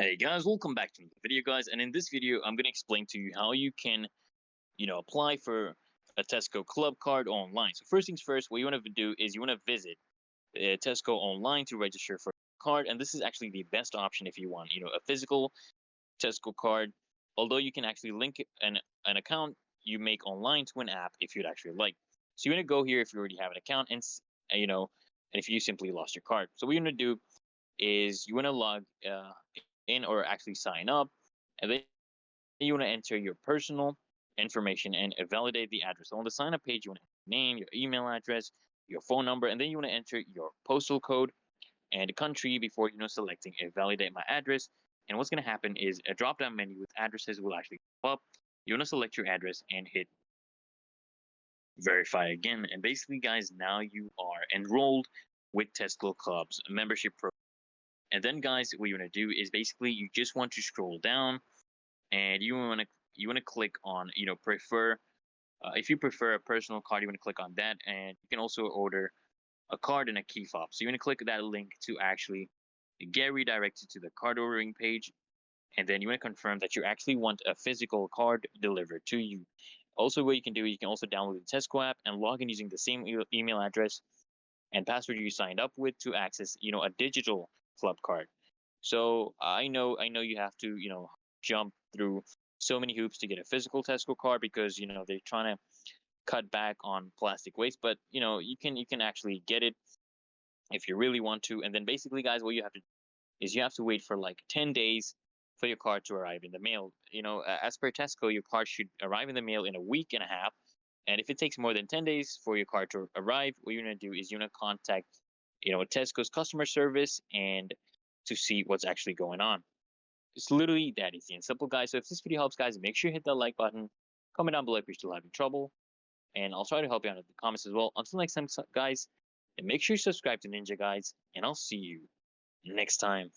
Hey guys, welcome back to the video, guys. And in this video, I'm going to explain to you how you can, apply for a Tesco Club card online. So first things first, what you want to do is you want to visit Tesco online to register for a card. And this is actually the best option if you want, a physical Tesco card. Although you can actually link an account you make online to an app if you'd actually like. So you want to go here if you already have an account and if you simply lost your card. So what you want to do is you want to log in or actually sign up, and then you want to enter your personal information and validate the address. So on the sign up page, you want to name, your email address, your phone number, and then you want to enter your postal code and country before selecting a validate my address. And what's going to happen is a drop down menu with addresses will actually pop up. You want to select your address and hit verify again. And basically, guys, now you are enrolled with Tesco Club's membership program. And then, guys, what you want to do is basically you just want to scroll down, and you want to click on prefer. If you prefer a personal card, you want to click on that, and you can also order a card and a key fob. So you want to click that link to actually get redirected to the card ordering page, and then you want to confirm that you actually want a physical card delivered to you. Also, what you can do, you can also download the Tesco app and log in using the same email address and password you signed up with to access a digital club card. So I know you have to jump through so many hoops to get a physical Tesco card because they're trying to cut back on plastic waste, but you can actually get it if you really want to. And then basically, guys, what you have to is you have to wait for like 10 days for your card to arrive in the mail. As per Tesco, your card should arrive in the mail in a week and a half. And if it takes more than 10 days for your card to arrive, what you're going to do is you're going to contact, Tesco's customer service and to see what's actually going on. It's literally that easy and simple, guys. So if this video helps, guys, make sure you hit that like button. Comment down below if you're still having trouble. And I'll try to help you out in the comments as well. Until next time, guys, and make sure you subscribe to Ninja Guides. And I'll see you next time.